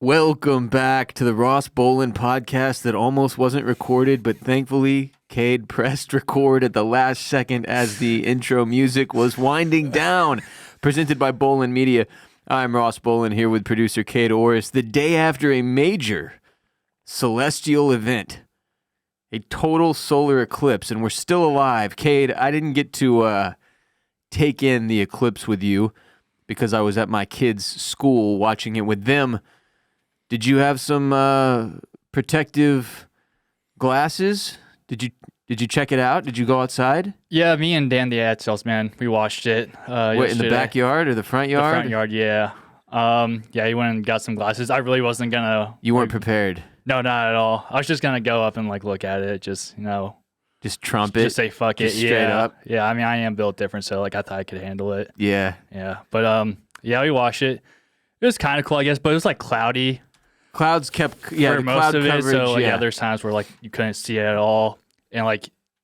Welcome back to the Ross Bolin podcast that almost wasn't recorded, but thankfully Kade pressed record at the last second as the intro music was winding down. Presented by Bolin Media. I'm Ross Bolin here with producer Kade Orris. The day after a major celestial event, a total solar eclipse, and we're still alive. Kade, I didn't get to take in the eclipse with you because I was at my kids' school watching it with them. Did you have some protective glasses? Did you check it out? Did you go outside? Yeah, me and Dan the ad salesman, we watched it. Wait, in the backyard or the front yard? The front yard, yeah. Yeah, he went and got some glasses. I really wasn't gonna. You weren't prepared. No, not at all. I was just gonna go up and look at it, just just trump it. Just say fuck just it. Straight up. Yeah. I mean, I am built different, so I thought I could handle it. Yeah. Yeah, but yeah, we watched it. It was kind of cool, I guess, but it was cloudy. Clouds kept for most cloud of it. coverage, So there's times where you couldn't see it at all, and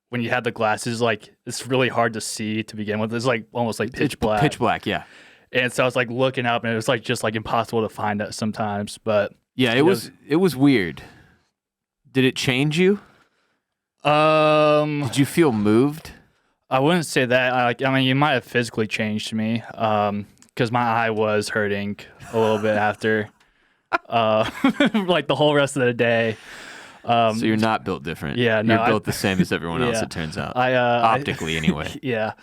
when you had the glasses, it's really hard to see to begin with. It's almost pitch black. Pitch black, yeah. And so I was looking up, and it was just impossible to find it sometimes. But yeah, it was weird. Did it change you? Did you feel moved? I wouldn't say that. I mean, you might have physically changed me, because my eye was hurting a little bit after, the whole rest of the day. So you're not built different. Yeah, no, you're built the same as everyone else. It turns out, optically anyway. Yeah,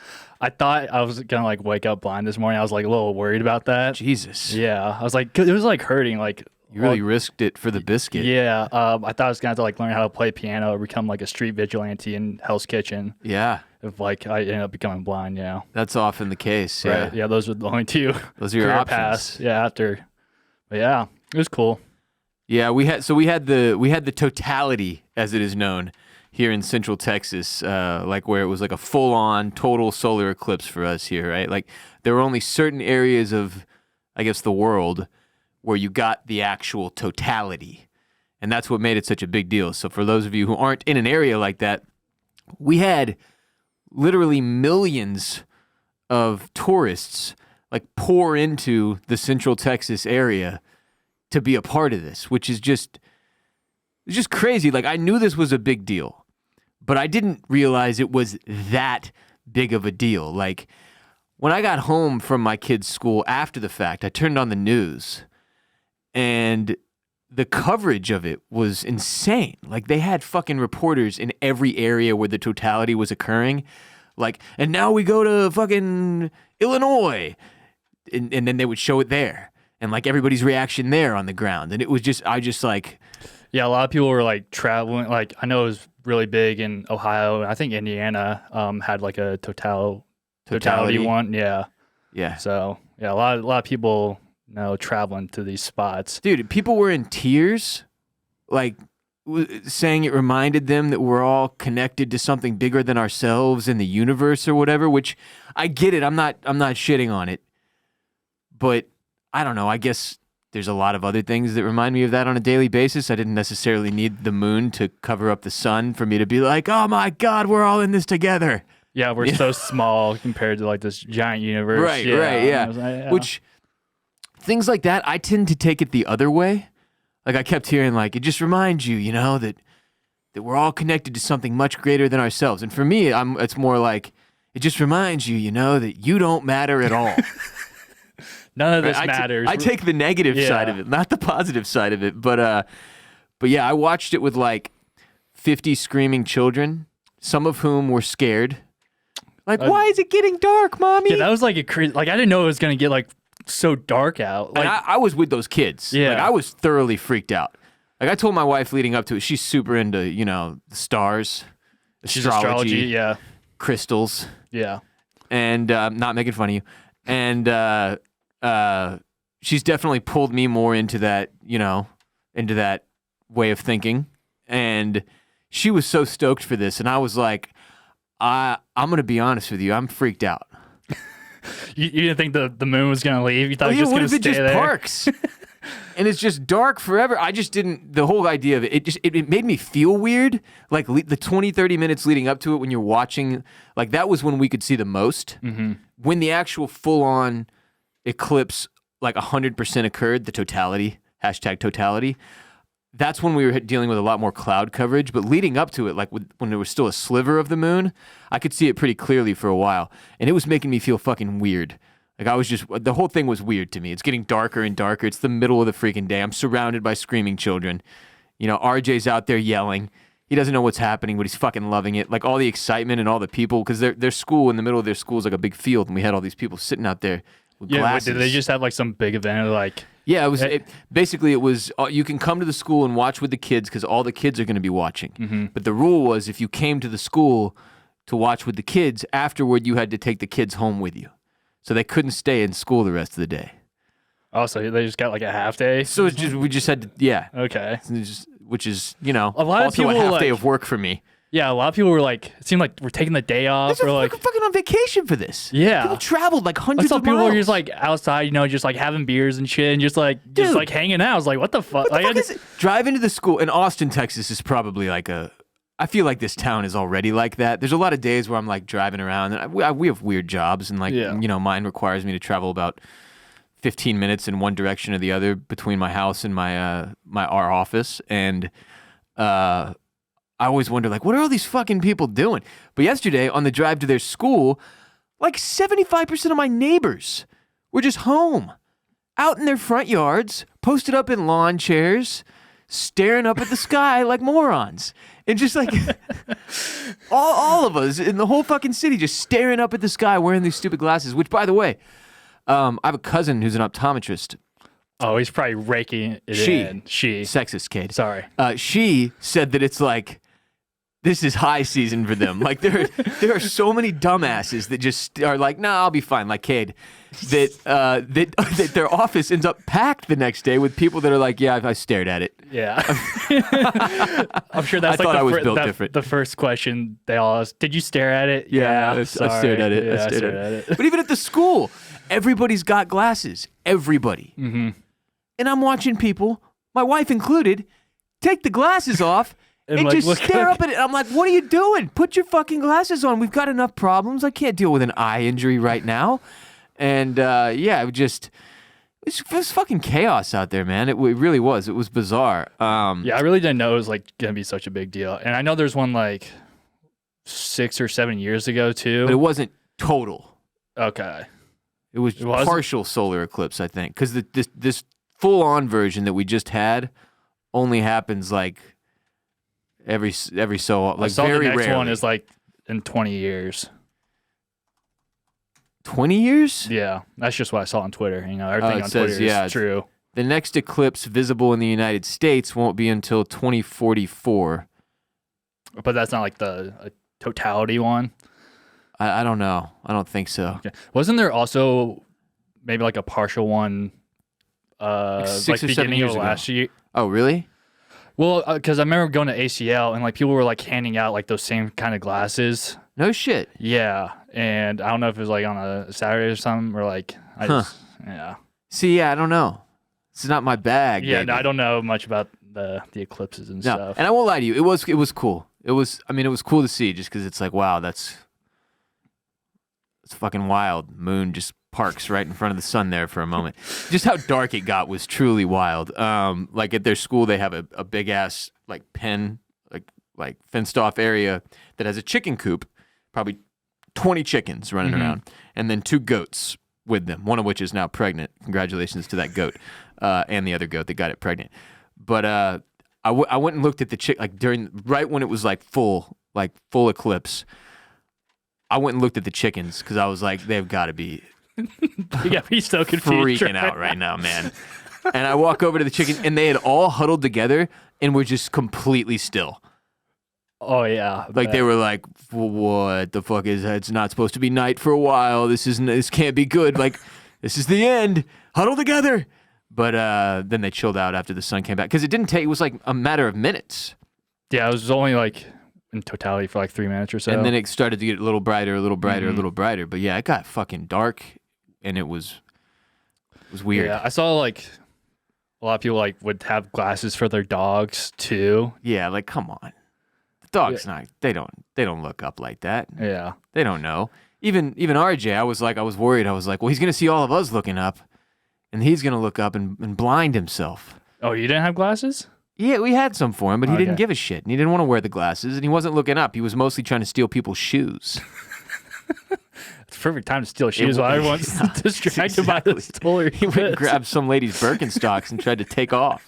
I thought I was gonna wake up blind this morning. I was a little worried about that. Jesus. Yeah, I was it was hurting. You really risked it for the biscuit. Yeah, I thought I was gonna have to learn how to play piano or become a street vigilante in Hell's Kitchen. Yeah. If I ended up becoming blind, yeah. That's often the case. Yeah. Right. Yeah, those were the only two. Those are your options. Paths. Yeah, after. But yeah, it was cool. Yeah, we had the totality, as it is known, here in Central Texas, where it was a full-on total solar eclipse for us here, right? There were only certain areas of, I guess, the world where you got the actual totality, and that's what made it such a big deal. So for those of you who aren't in an area like that, we had literally millions of tourists pour into the Central Texas area to be a part of this, which is just crazy. I knew this was a big deal, but I didn't realize it was that big of a deal. When I got home from my kids' school after the fact, I turned on the news, and the coverage of it was insane. They had fucking reporters in every area where the totality was occurring. And now we go to fucking Illinois, and then they would show it there. And everybody's reaction there on the ground. And it was yeah, a lot of people were traveling. I know it was really big in Ohio. I think Indiana had a totality one. Yeah. Yeah. So yeah, a lot of people traveling to these spots. Dude, people were in tears, saying it reminded them that we're all connected to something bigger than ourselves in the universe or whatever, which I get it. I'm not shitting on it. But I don't know. I guess there's a lot of other things that remind me of that on a daily basis. I didn't necessarily need the moon to cover up the sun for me to be oh my God, we're all in this together. Yeah, we're so small compared to this giant universe. Right, yeah. Which, things like that, I tend to take it the other way. I kept hearing it just reminds you, that we're all connected to something much greater than ourselves. And for me, it's more it just reminds you, that you don't matter at all. None of this matters. I take the negative side of it, not the positive side of it. But yeah, I watched it with 50 screaming children, some of whom were scared. Why is it getting dark, Mommy? Yeah, that was a crazy. I didn't know it was gonna get so dark out. And I was with those kids. Yeah, I was thoroughly freaked out. I told my wife leading up to it, she's super into the stars, astrology, yeah, crystals, yeah, and not making fun of you, and she's definitely pulled me more into that, into that way of thinking. And she was so stoked for this. And I was I'm going to be honest with you. I'm freaked out. You didn't think the moon was going to leave? You thought it was just going to stay there? Parks. And it's just dark forever. I just didn't, the whole idea of it, it made me feel weird. The 20, 30 minutes leading up to it when you're watching, that was when we could see the most. Mm-hmm. When the actual full-on eclipse, 100% occurred, the totality hashtag totality. That's when we were dealing with a lot more cloud coverage. But leading up to it, like when there was still a sliver of the moon, I could see it pretty clearly for a while. And it was making me feel fucking weird. Like the whole thing was weird to me. It's getting darker and darker. It's the middle of the freaking day. I'm surrounded by screaming children. You know, RJ's out there yelling. He doesn't know what's happening, but he's fucking loving it. Like all the excitement and all the people, because their school, in the middle of their school is like a big field, and we had all these people sitting out there with glasses. Did they just have like some big event like? Yeah, basically it was, you can come to the school and watch with the kids because all the kids are going to be watching. Mm-hmm. But the rule was if you came to the school to watch with the kids, afterward you had to take the kids home with you. So they couldn't stay in school the rest of the day. Oh, so they just got like a half day? So we just had to, yeah. Okay. Which is, you know, a lot of also people a half like, day of work for me. Yeah, a lot of people were like, it seemed like we're taking the day off. Or like fucking on vacation for this. Yeah. People traveled like I hundreds saw of people miles. were just like outside, you know, just like having beers and shit and just like hanging out. I was like, what the fuck? What the fuck is it? Driving to the school in Austin, Texas is probably like I feel like this town is already like that. There's a lot of days where I'm like driving around and we have weird jobs and like, you know, mine requires me to travel about 15 minutes in one direction or the other between my house and our office. And I always wonder, like, what are all these fucking people doing? But yesterday on the drive to their school, like 75% of my neighbors were just home, out in their front yards, posted up in lawn chairs, staring up at the sky like morons. And just like all of us in the whole fucking city just staring up at the sky wearing these stupid glasses, which, by the way, I have a cousin who's an optometrist. Oh, he's probably raking it in. She. Sexist kid. Sorry. She said that it's like, this is high season for them. Like there are so many dumbasses that just are like, nah, I'll be fine. Like Kade, that their office ends up packed the next day with people that are like, yeah, I stared at it. Yeah. I'm sure that's the first question they all ask. Did you stare at it? Yeah, I stared at it. Yeah, I stared at it. But even at the school, everybody's got glasses. Everybody. Mm-hmm. And I'm watching people, my wife included, take the glasses off and like, just stare up at it. I'm like, what are you doing? Put your fucking glasses on. We've got enough problems. I can't deal with an eye injury right now. And it was fucking chaos out there, man. It really was. It was bizarre. Yeah, I really didn't know it was like gonna be such a big deal. And I know there's one like 6 or 7 years ago too. But it wasn't total. Okay. It was partial solar eclipse, I think, because this full-on version that we just had only happens like every so like very the next rarely. one is like in 20 years. 20 years? Yeah, that's just what I saw on Twitter. You know, everything on Twitter is true. The next eclipse visible in the United States won't be until 2044. But that's not like a totality one? I don't know. I don't think so. Okay. Wasn't there also maybe like a partial one like 6 or 7 beginning years of last year? Oh, really? Well, because I remember going to ACL and like people were like handing out like those same kind of glasses. No shit. Yeah, and I don't know if it was like on a Saturday or something, or like yeah. See, I don't know. It's not my bag. Yeah, no, I don't know much about the eclipses and stuff. And I won't lie to you, it was cool. It was cool to see just because it's like, wow, it's fucking wild. Moon just parks right in front of the sun there for a moment. Just how dark it got was truly wild. Like at their school, they have a big ass like pen, like fenced off area that has a chicken coop, probably 20 chickens running around, and then 2 goats with them, one of which is now pregnant. Congratulations to that goat and the other goat that got it pregnant. But I went and looked at the like right when it was like full eclipse. I went and looked at the chickens because I was like, they've got to be he's so confused, freaking out right now, man. And I walk over to the chickens, and they had all huddled together and were just completely still. Oh yeah, like they were like, "What the fuck is that? It's not supposed to be night for a while. This can't be good. Like, this is the end. Huddle together." But then they chilled out after the sun came back because it didn't take. It was like a matter of minutes. Yeah, it was only like in totality for like 3 minutes or so. And then it started to get a little brighter, a little brighter, a little brighter. But yeah, it got fucking dark, and it was weird. Yeah, I saw like a lot of people like would have glasses for their dogs too. Yeah, like come on. Dogs not they don't look up like that. Yeah. They don't know. Even RJ, I was worried. I was like, well, he's gonna see all of us looking up, and he's gonna look up and blind himself. Oh, you didn't have glasses? Yeah, we had some for him, but he didn't Okay. give a shit. And he didn't want to wear the glasses, and he wasn't looking up. He was mostly trying to steal people's shoes. It's a perfect time to steal shoes while everyone's distracted by exactly. this story. He went and grabbed some lady's Birkenstocks and tried to take off.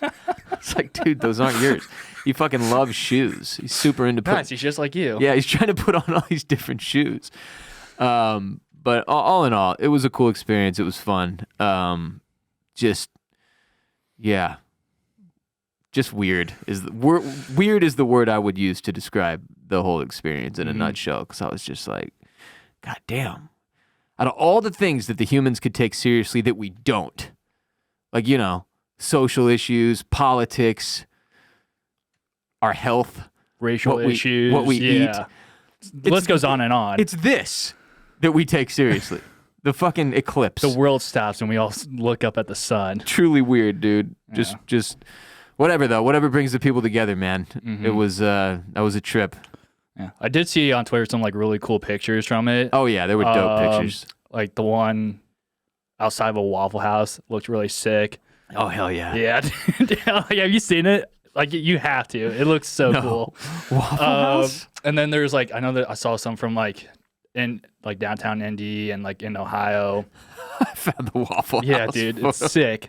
It's like, dude, those aren't yours. He fucking loves shoes. He's super into Nice, he's just like you. Yeah, he's trying to put on all these different shoes. But all in all, it was a cool experience. It was fun. Just weird weird is the word I would use to describe the whole experience in a nutshell. Because I was just like, God damn. Out of all the things that the humans could take seriously that we don't, like, you know, social issues, politics, our health, Racial issues. what we eat. The list goes on and on. It's this that we take seriously. The fucking eclipse. The world stops and we all look up at the sun. Truly weird, dude. Just whatever though. Whatever brings the people together, man. It was that was a trip. Yeah, I did see on Twitter some like really cool pictures from it. Oh yeah, they were dope pictures. Like the one outside of a Waffle House looked really sick. Oh hell yeah. Yeah, have you seen it? Like you have to. It looks so cool. Waffle House? And then there's like I know that I saw some from like in like downtown Indy and like in Ohio. I found the Waffle House. Yeah, dude, it's sick.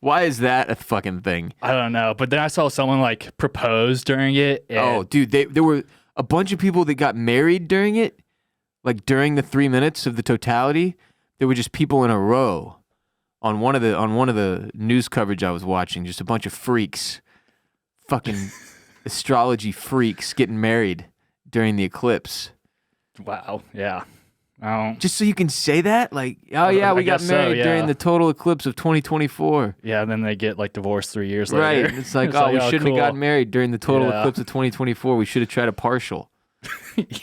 Why is that a fucking thing? I don't know, but then I saw someone like propose during it. Oh, dude, there were a bunch of people that got married during it. Like during the 3 minutes of the totality, there were just people in a row on one of the news coverage I was watching. Just a bunch of freaks, fucking astrology freaks, getting married during the eclipse. Wow. Yeah. Just so you can say that, like, oh yeah, we got married during the total eclipse of 2024. Yeah, and then they get like divorced 3 years later. Right. It's like, we shouldn't have gotten married during the total Yeah. eclipse of 2024. We should have tried a partial.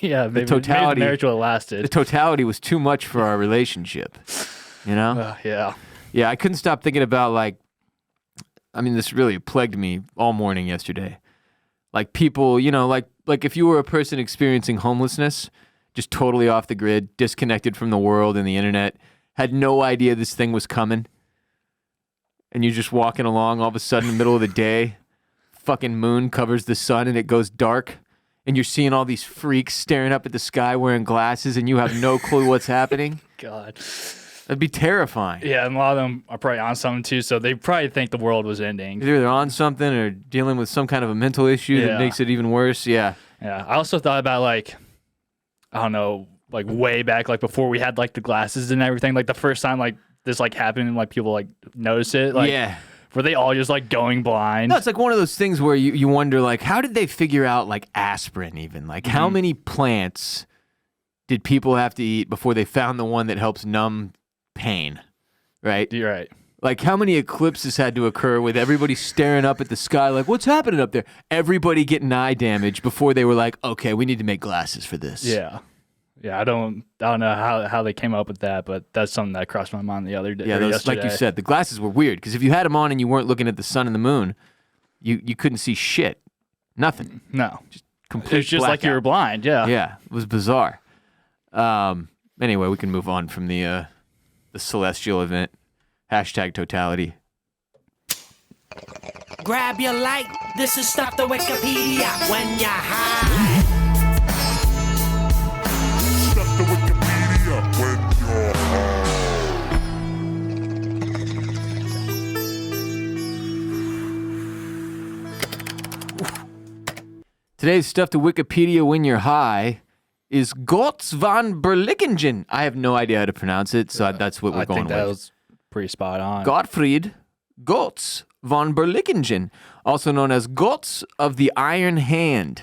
Yeah, maybe totality- the marriage would have The lasted. totality was too much for our relationship. You know? Yeah. Yeah, I couldn't stop thinking about, like, I mean, this really plagued me all morning yesterday. Like people, you know, like if you were a person experiencing homelessness, just totally off the grid, disconnected from the world and the internet, had no idea this thing was coming, and you're just walking along, all of a sudden in the middle of the day, fucking moon covers the sun and it goes dark, and you're seeing all these freaks staring up at the sky wearing glasses, and you have no clue what's happening. God. That'd be terrifying. Yeah, and a lot of them are probably on something too, so they probably think the world was ending. Either they're on something or dealing with some kind of a mental issue that makes it even worse. Yeah. Yeah. I also thought about like, I don't know, like way back, like before we had like the glasses and everything, like the first time like this like happened and like people like notice it. Like, yeah. Were they all just like going blind? No, it's like one of those things where you wonder, like, how did they figure out like aspirin even? Like how many plants did people have to eat before they found the one that helps numb pain? Right? You're right. Like how many eclipses had to occur with everybody staring up at the sky like, what's happening up there? Everybody getting eye damage before they were like, okay, we need to make glasses for this. Yeah. Yeah, I don't know how they came up with that, but that's something that crossed my mind the other day. Yeah, those, like you said, the glasses were weird because if you had them on and you weren't looking at the sun and the moon, you couldn't see shit. Nothing. No. Just complete It's just like you were blackout. blind, yeah. Yeah, it was bizarre. Anyway, we can move on from the celestial event. Hashtag totality. Grab your light, this is Stop the Wikipedia when you're high. Stop the Wikipedia when you're high. Today's stuff to Wikipedia when you're high is Gotts van Berlichingen. I have no idea how to pronounce it, so that's what we're I going think that with. was pretty spot on. Gottfried Gotts von Berlichingen, also known as Gotts of the Iron Hand.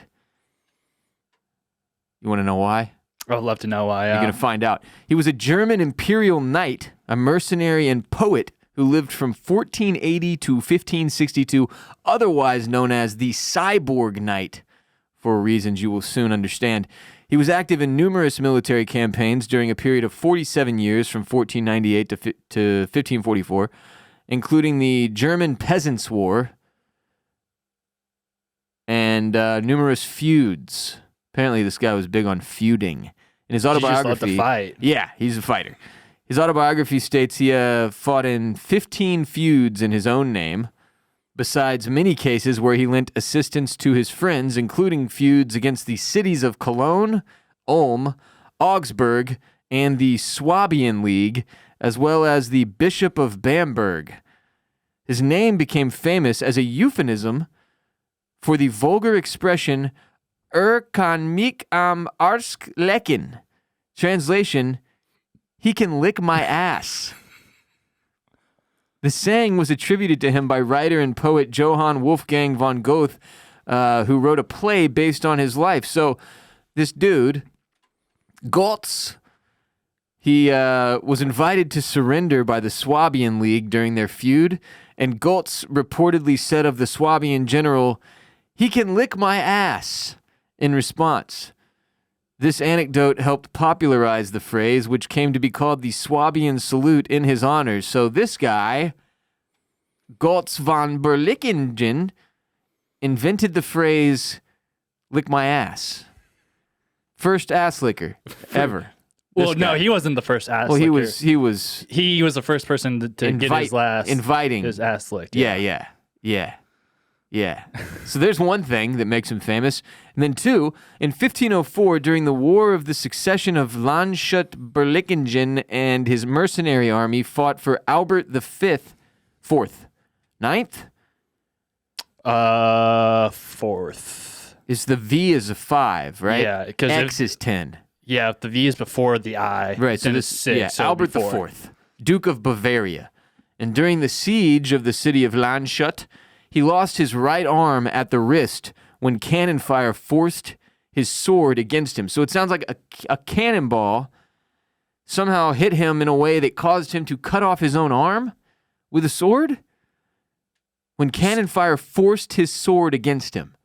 You want to know why? I'd love to know why. You're going to find out. He was a German imperial knight, a mercenary and poet who lived from 1480 to 1562, otherwise known as the Cyborg Knight, for reasons you will soon understand. He was active in numerous military campaigns during a period of 47 years from 1498 to 1544, including the German Peasants' War and numerous feuds. Apparently, this guy was big on feuding. In his He just autobiography, loved to fight. yeah, he's a fighter. His autobiography states he fought in 15 feuds in his own name, besides many cases where he lent assistance to his friends, including feuds against the cities of Cologne, Ulm, Augsburg, and the Swabian League, as well as the Bishop of Bamberg. His name became famous as a euphemism for the vulgar expression kann mich am Arsch lecken. Translation, he can lick my ass. The saying was attributed to him by writer and poet Johann Wolfgang von Goethe, who wrote a play based on his life. So this dude, Gotz, he was invited to surrender by the Swabian League during their feud, and Gotz reportedly said of the Swabian general, he can lick my ass, in response. This anecdote helped popularize the phrase, which came to be called the Swabian salute in his honor. So this guy, Gotz von Berlichingen, invented the phrase, lick my ass. First ass licker ever. Well, no, he wasn't the first ass licker. He was the first person to get his ass licked. Yeah. So there's one thing that makes him famous. And then two, in 1504, during the War of the Succession of Landshut-Berlichingen and his mercenary army fought for Albert V, Ninth? Fourth. Is the V is a 5, right? Yeah, because X is 10. Yeah, if the V is before the I. Right, so then this it's 6. yeah, so Albert before. IV, Duke of Bavaria. And during the siege of the city of Landshut, he lost his right arm at the wrist when cannon fire forced his sword against him. So it sounds like a cannonball somehow hit him in a way that caused him to cut off his own arm with a sword? When cannon fire forced his sword against him.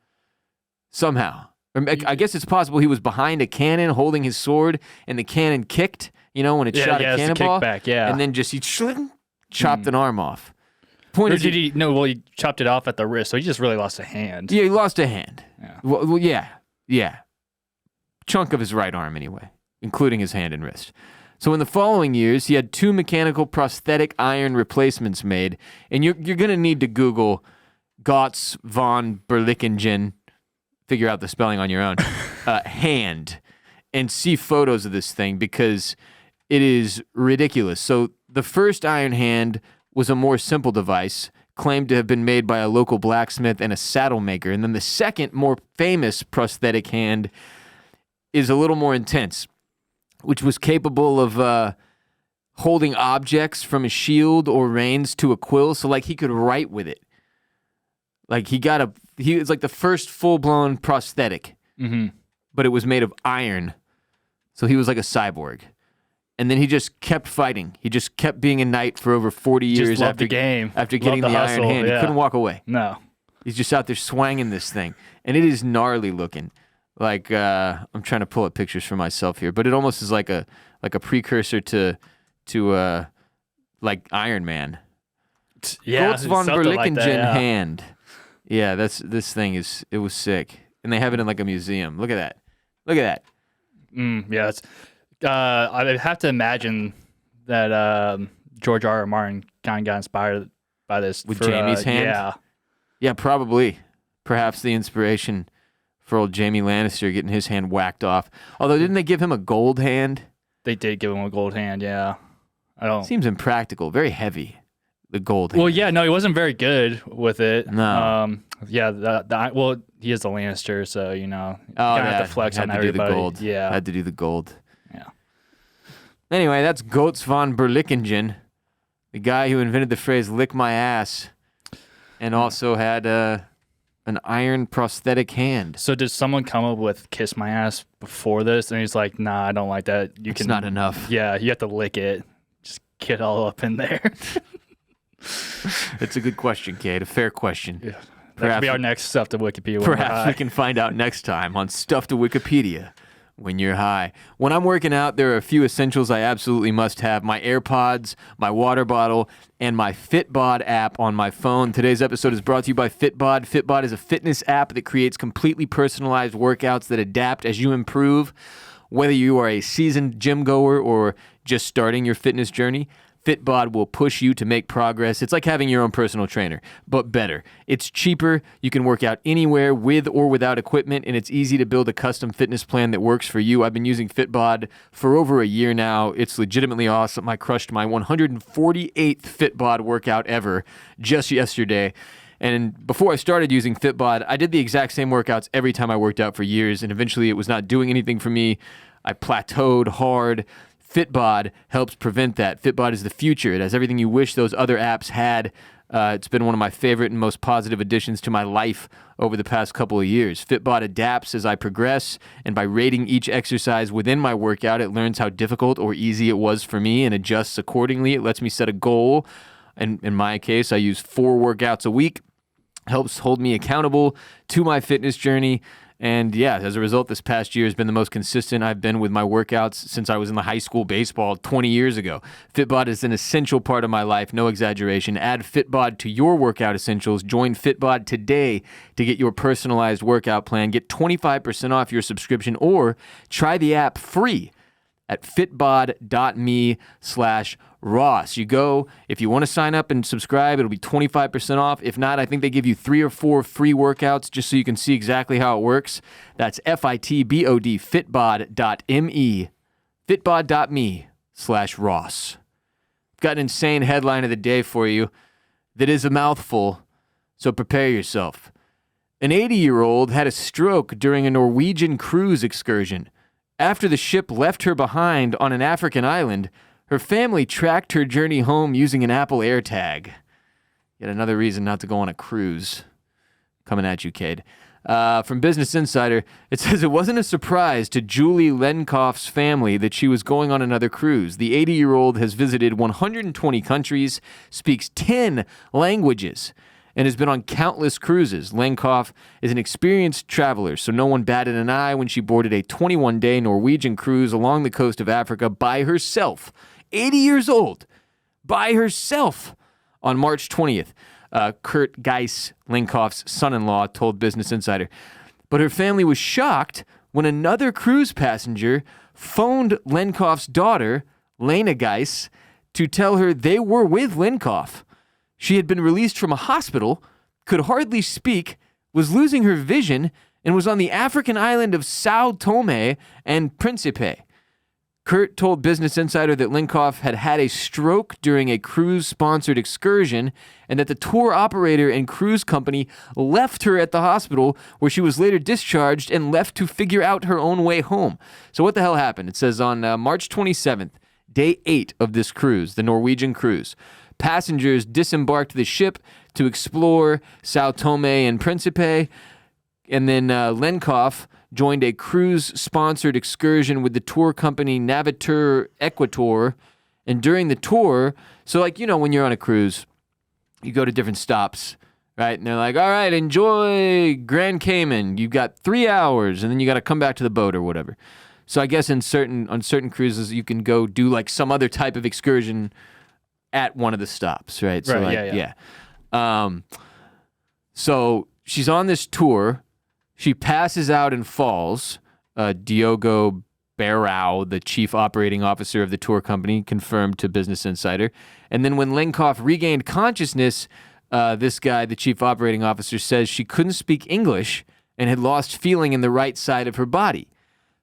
Somehow. I guess it's possible he was behind a cannon holding his sword and the cannon kicked, when it shot a cannonball. Kickback, yeah. And then just he chopped an arm off. Point Or is, did he? No, well, he chopped it off at the wrist, so he just really lost a hand. yeah, he lost a hand. Yeah. Well, yeah. Chunk of his right arm, anyway, including his hand and wrist. So in the following years, he had 2 mechanical prosthetic iron replacements made, and you're going to need to Google Gotz von Berlichingen, figure out the spelling on your own, hand, and see photos of this thing because it is ridiculous. So the first iron hand was a more simple device, claimed to have been made by a local blacksmith and a saddle maker. And then the second, more famous prosthetic hand is a little more intense, which was capable of holding objects from a shield or reins to a quill, so like he could write with it. Like he was like the first full-blown prosthetic, but it was made of iron, so he was like a cyborg. And then he just kept fighting. He just kept being a knight for over 40 years Just loved after the game. After getting Loved the the iron hustle, hand. He yeah. couldn't walk away. No. He's just out there swanging this thing, and it is gnarly looking. Like I'm trying to pull up pictures for myself here, but it almost is like a precursor to like Iron Man. Yeah, Gotz von something like Berlichingen that, yeah. hand. Yeah, this thing it was sick, and they have it in like a museum. Look at that. Look at that. Yeah, it's, I have to imagine that George R. R. Martin kind of got inspired by this. With Jamie's hand? Yeah. Yeah, probably. Perhaps the inspiration for old Jamie Lannister getting his hand whacked off. Although, didn't they give him a gold hand? They did give him a gold hand, yeah. I don't... Seems impractical. Very heavy, the gold hand. Well, yeah, no, he wasn't very good with it. No. Yeah, well, he is a Lannister, so, you know, you Oh, kind of have to flex on everybody. Do the gold. Yeah. Had to do the gold. Yeah. Anyway, that's Gotz von Berlichingen, the guy who invented the phrase "lick my ass," and also had an iron prosthetic hand. So did someone come up with "kiss my ass" before this? And he's like, "Nah, I don't like that. It's not enough." Yeah, you have to lick it. Just get all up in there. It's a good question, Kade. A fair question. Yeah. That could be our next stuff to Wikipedia. Perhaps we can find out next time on Stuff to Wikipedia when you're high. When I'm working out, there are a few essentials I absolutely must have. My AirPods, my water bottle, and my Fitbod app on my phone. Today's episode is brought to you by Fitbod. Fitbod is a fitness app that creates completely personalized workouts that adapt as you improve. Whether you are a seasoned gym goer or just starting your fitness journey, Fitbod will push you to make progress. It's like having your own personal trainer, but better. It's cheaper. You can work out anywhere with or without equipment, and it's easy to build a custom fitness plan that works for you. I've been using Fitbod for over a year now. It's legitimately awesome. I crushed my 148th Fitbod workout ever just yesterday. And before I started using Fitbod, I did the exact same workouts every time I worked out for years, and eventually it was not doing anything for me. I plateaued hard. Fitbod helps prevent that. Fitbod is the future. It has everything you wish those other apps had. It's been one of my favorite and most positive additions to my life over the past couple of years. Fitbod adapts as I progress, and by rating each exercise within my workout, it learns how difficult or easy it was for me and adjusts accordingly. It lets me set a goal. And in my case, I use 4 workouts a week. Helps hold me accountable to my fitness journey. And yeah, as a result, this past year has been the most consistent I've been with my workouts since I was in the high school baseball 20 years ago. Fitbod is an essential part of my life, no exaggeration. Add Fitbod to your workout essentials. Join Fitbod today to get your personalized workout plan. Get 25% off your subscription or try the app free at fitbod.me/Ross. You go, if you want to sign up and subscribe, it'll be 25% off. If not, I think they give you 3 or 4 free workouts just so you can see exactly how it works. That's FITBOD, fitbod.me, fitbod.me/Ross. Got an insane headline of the day for you that is a mouthful, so prepare yourself. An 80-year-old had a stroke during a Norwegian cruise excursion. After the ship left her behind on an African island, her family tracked her journey home using an Apple AirTag. Yet another reason not to go on a cruise. Coming at you, Kade. From Business Insider, it says it wasn't a surprise to Julie Lenkoff's family that she was going on another cruise. The 80-year-old has visited 120 countries, speaks 10 languages, and has been on countless cruises. Lenkoff is an experienced traveler, so no one batted an eye when she boarded a 21-day Norwegian cruise along the coast of Africa by herself. 80 years old, by herself. On March 20th, Kurt Geis, Lenkoff's son-in-law, told Business Insider. But her family was shocked when another cruise passenger phoned Lenkoff's daughter, Lena Geis, to tell her they were with Lenkoff. She had been released from a hospital, could hardly speak, was losing her vision, and was on the African island of Sao Tome and Principe. Kurt told Business Insider that Lenkoff had had a stroke during a cruise-sponsored excursion and that the tour operator and cruise company left her at the hospital where she was later discharged and left to figure out her own way home. So what the hell happened? It says on March 27th, day 8 of this cruise, the Norwegian cruise, passengers disembarked the ship to explore Sao Tome and Principe, and then Lenkoff joined a cruise-sponsored excursion with the tour company Navitur Equator, and during the tour, so like, you know, when you're on a cruise, you go to different stops, right? And they're like, all right, enjoy Grand Cayman. You've got 3 hours, and then you got to come back to the boat or whatever. So I guess on certain cruises, you can go do like some other type of excursion at one of the stops, right? So right, like, yeah. So she's on this tour. She passes out and falls. Diogo Barrow, the chief operating officer of the tour company, confirmed to Business Insider. And then when Lenkoff regained consciousness, this guy, the chief operating officer, says she couldn't speak English and had lost feeling in the right side of her body.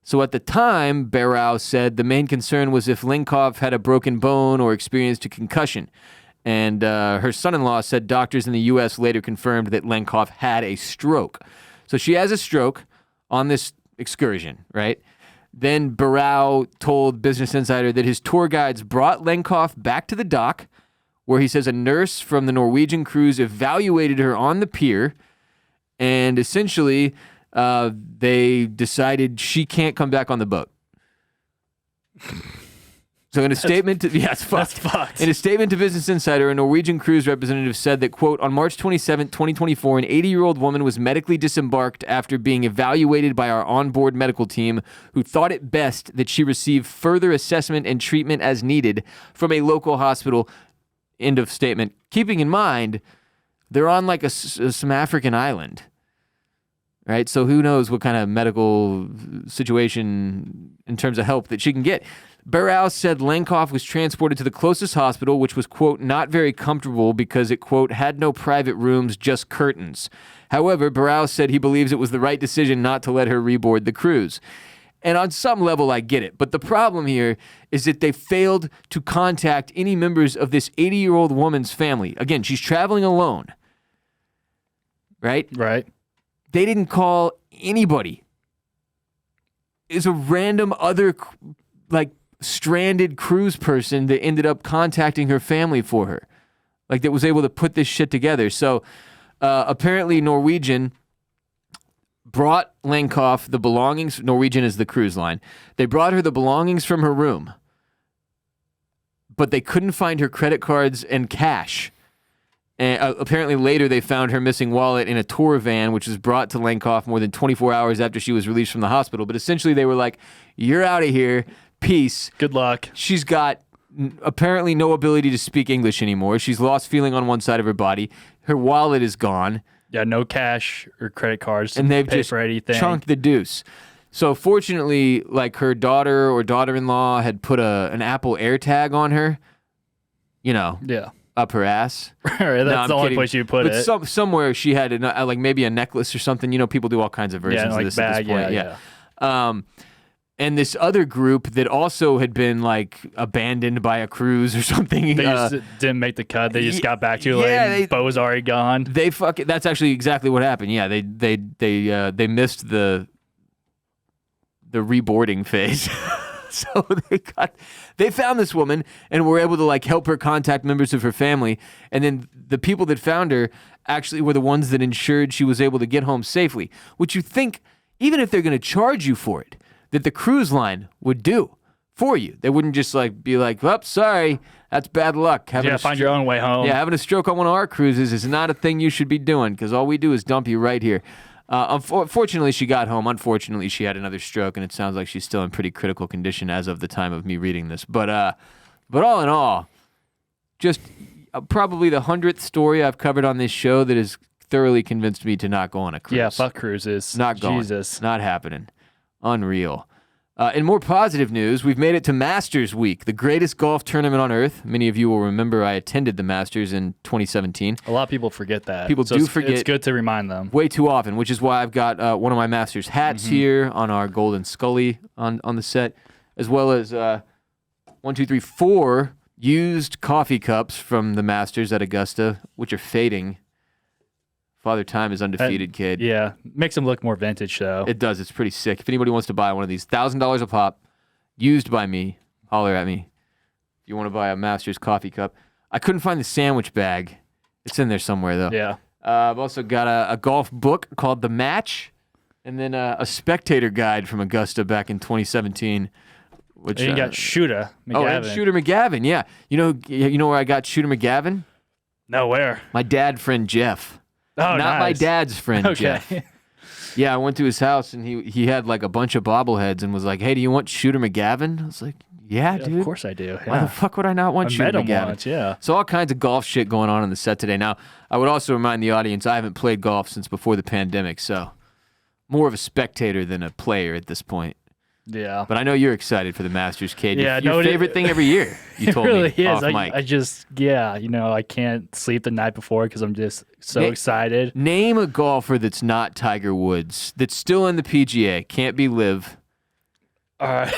So at the time, Barrow said the main concern was if Lenkoff had a broken bone or experienced a concussion. And her son-in-law said doctors in the U.S. later confirmed that Lenkoff had a stroke. So she has a stroke on this excursion, right? Then Barrow told Business Insider that his tour guides brought Lenkoff back to the dock, where he says a nurse from the Norwegian cruise evaluated her on the pier, and essentially they decided she can't come back on the boat. So in a statement to, it's fucked. That's fucked. In a statement to Business Insider, a Norwegian cruise representative said that, quote, on March 27, 2024, an 80-year-old woman was medically disembarked after being evaluated by our onboard medical team, who thought it best that she receive further assessment and treatment as needed from a local hospital, end of statement. Keeping in mind, they're on like some African island, right? So who knows what kind of medical situation in terms of help that she can get. Burrow said Lenkoff was transported to the closest hospital, which was, quote, not very comfortable because it, quote, had no private rooms, just curtains. However, Burrow said he believes it was the right decision not to let her reboard the cruise. And on some level, I get it. But the problem here is that they failed to contact any members of this 80-year-old woman's family. Again, she's traveling alone, right? Right. They didn't call anybody. It's a random other, like, stranded cruise person that ended up contacting her family for her, like, that was able to put this shit together. So apparently Norwegian brought Lenkoff the belongings. Norwegian is the cruise line. They brought her the belongings from her room, but they couldn't find her credit cards and cash. And apparently later they found her missing wallet in a tour van, which was brought to Lenkoff more than 24 hours after she was released from the hospital. But essentially they were like, you're out of here. Peace. Good luck. She's got apparently no ability to speak English anymore. She's lost feeling on one side of her body. Her wallet is gone. Yeah, no cash or credit cards And they've pay just for anything. chunked the deuce. So fortunately, like, her daughter or daughter-in-law had put an Apple AirTag on her, you know, Yeah. up her ass. That's No, the I'm only kidding. place you put But it. somewhere she had like maybe a necklace or something. You know, people do all kinds of versions yeah, like of this bag. at this point. Yeah. And this other group that also had been like abandoned by a cruise or something. They just didn't make the cut. They just got back too yeah, late. Bo was already gone. They that's actually exactly what happened. Yeah, they missed the reboarding phase. So they found this woman and were able to like help her contact members of her family. And then the people that found her actually were the ones that ensured she was able to get home safely, which you think, even if they're going to charge you for it, that the cruise line would do for you. They wouldn't just like be like, "Oh, sorry, that's bad luck." Find your own way home. Yeah, having a stroke on one of our cruises is not a thing you should be doing because all we do is dump you right here. Fortunately, she got home. Unfortunately, she had another stroke, and it sounds like she's still in pretty critical condition as of the time of me reading this. But all in all, just probably the 100th story I've covered on this show that has thoroughly convinced me to not go on a cruise. Yeah, fuck cruises. Not going. Jesus. Not happening. Unreal. In more positive news, we've made it to Masters Week, the greatest golf tournament on earth. Many of you will remember I attended the Masters in 2017. A lot of people forget that. People do forget. It's good to remind them. Way too often, which is why I've got one of my Masters hats here on our Golden Scully on the set, as well as 4 used coffee cups from the Masters at Augusta, which are fading. Father Time is undefeated, kid. Yeah, makes them look more vintage, though. It does. It's pretty sick. If anybody wants to buy one of these, $1,000 a pop, used by me, holler at me. If you want to buy a Masters coffee cup. I couldn't find the sandwich bag. It's in there somewhere, though. Yeah. I've also got a golf book called The Match, and then a spectator guide from Augusta back in 2017. Which And you got Shooter McGavin. Oh, and Shooter McGavin, yeah. You know where I got Shooter McGavin? No, where? My dad friend Jeff. Oh, Not my nice. dad's friend, Okay. Jeff. Yeah, I went to his house, and he had like a bunch of bobbleheads and was like, "Hey, do you want Shooter McGavin?" I was like, yeah, dude. Of course I do. Why the Yeah. fuck would I not want I Shooter met him McGavin? once, yeah. So all kinds of golf shit going on the set today. Now, I would also remind the audience I haven't played golf since before the pandemic, so more of a spectator than a player at this point. Yeah. But I know you're excited for the Masters, Kade. Yeah, your no, it- favorite thing every year. You It told really me is. off mic. I just, I can't sleep the night before because I'm just so excited. Name a golfer that's not Tiger Woods, that's still in the PGA, can't be live. All right.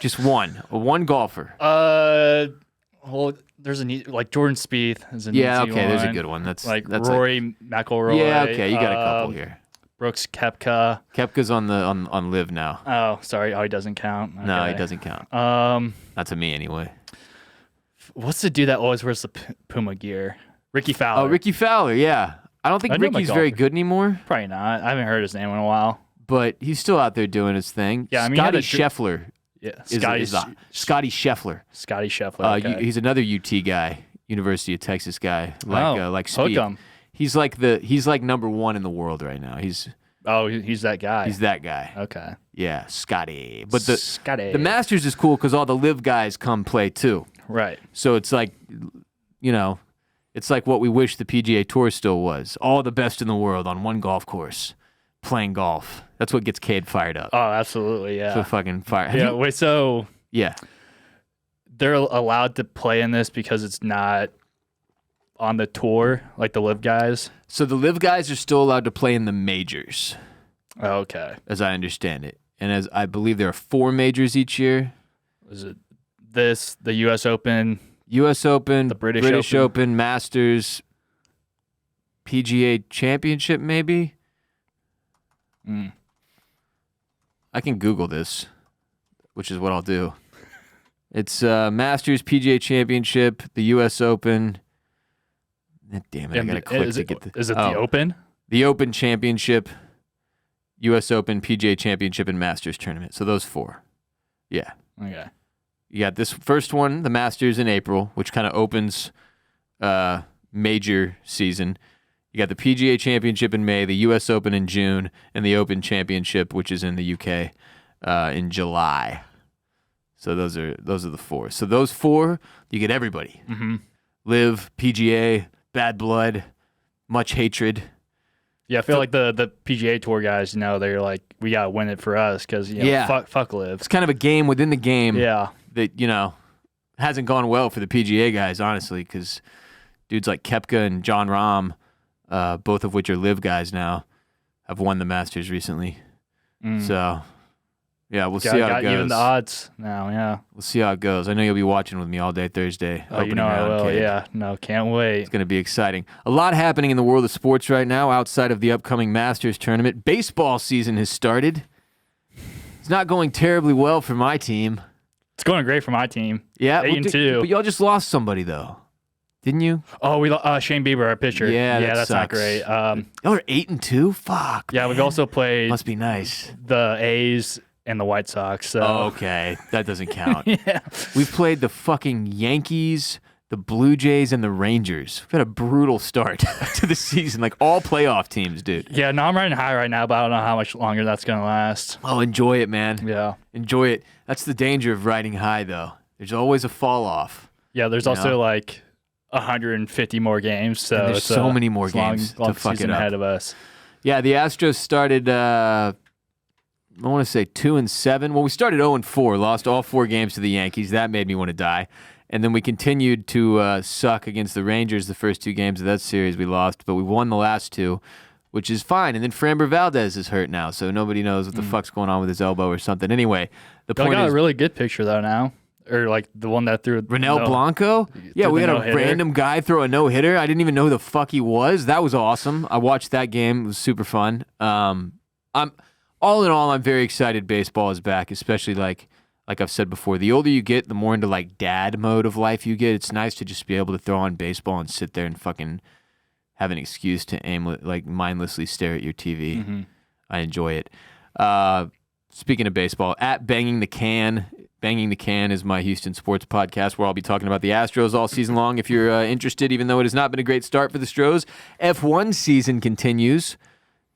Just one golfer. Well, there's like Jordan Spieth is an Yeah, easy okay, there's a one. good one. That's Rory McIlroy. Yeah, okay, you got a couple here. Brooks Koepka. Koepka's on live now. Oh, sorry. Oh, he doesn't count. No, he Okay. doesn't count. Um, Not to me anyway. what's the dude that always wears the Puma gear? Ricky Fowler. Oh, Ricky Fowler, yeah. I don't think I know my Ricky's very golfers. good anymore, Probably not. I haven't heard his name in a while. but he's still out there doing his thing. Yeah, I mean, he had Scotty a Scheffler Yeah, is Scotty Scheffler. Scotty Scheffler. Okay. He's another UT guy, University of Texas guy, like hook Speed. 'em. He's like number 1 in the world right now. He's He's that guy. that guy. Okay. Yeah, Scotty. But Scotty. the Masters is cool because all the live guys come play too. Right. So it's like, it's like what we wish the PGA Tour still was. All the best in the world on one golf course, playing golf. That's what gets Kade fired up. Oh, absolutely. Yeah. So fucking fire. Yeah. Wait. So Yeah. They're allowed to play in this because it's not on the tour like the live guys. So the live guys are still allowed to play in the majors, Okay. as I understand it. And as I believe there are 4 majors each year. Is it the U.S. Open? U.S. Open, The British Open, Masters, PGA Championship, maybe? Mm. I can Google this, which is what I'll do. It's Masters, PGA Championship, the U.S. Open. Damn it, I gotta click to get the... Is it the Open? The Open Championship, U.S. Open, PGA Championship, and Masters Tournament. So those 4. Yeah. Okay. You got this first one, the Masters in April, which kind of opens major season. You got the PGA Championship in May, the U.S. Open in June, and the Open Championship, which is in the UK, in July. So those are the 4. So those 4, you get everybody. Mm-hmm. Live, PGA, Bad Blood, Much Hatred. Yeah, I feel like the PGA Tour guys, they're like, we gotta win it for us because fuck live. It's kind of a game within the game. Yeah. That hasn't gone well for the PGA guys, honestly, because dudes like Koepka and John Rahm, both of which are live guys now, have won the Masters recently. So, yeah, we'll see how it goes. Even the odds now, yeah. We'll see how it goes. I know you'll be watching with me all day Thursday. Oh, you know I will, Kade. yeah. No, can't wait. It's going to be exciting. A lot happening in the world of sports right now outside of the upcoming Masters tournament. Baseball season has started. It's not going terribly well for my team. It's going great for my team. Yeah, 8-2. But y'all just lost somebody, though. Didn't you? Oh, we Shane Bieber, our pitcher. Yeah, that's not sucks. great. Y'all are 8-2? Fuck. Yeah, man. we've also played Must be nice. the A's and the White Sox. So. Oh, okay. That doesn't count. Yeah. We've played the fucking Yankees, the Blue Jays, and the Rangers. We've had a brutal start to the season, like all playoff teams, dude. Yeah, no, I'm riding high right now, but I don't know how much longer that's going to last. Oh, enjoy it, man. Yeah. Enjoy it. That's the danger of riding high, though. There's always a fall off. Yeah, there's also like 150 more games, so And there's it's so many more games long to fuck season it up. ahead of us. Yeah, the Astros started, I want to say 2-7. Well, we started 0-4, lost all 4 games to the Yankees. That made me want to die. And then we continued to suck against the Rangers the first 2 games of that series. We lost, but we won the last 2, which is fine. And then Framber Valdez is hurt now, so nobody knows what the fuck's going on with his elbow or something. Anyway, the Y'all point got is... a really good picture, though, now. Or, like, the one that threw... Renell Blanco? Yeah, we had a no-hitter. random guy throw a no-hitter. I didn't even know who the fuck he was. That was awesome. I watched that game. It was super fun. I'm all in all, I'm very excited baseball is back, especially like I've said before. The older you get, the more into like dad mode of life you get. It's nice to just be able to throw on baseball and sit there and fucking have an excuse to mindlessly stare at your TV. Mm-hmm. I enjoy it. Speaking of baseball, at Banging the Can. Banging the Can is my Houston sports podcast where I'll be talking about the Astros all season long. If you're interested, even though it has not been a great start for the Stros, F1 season continues.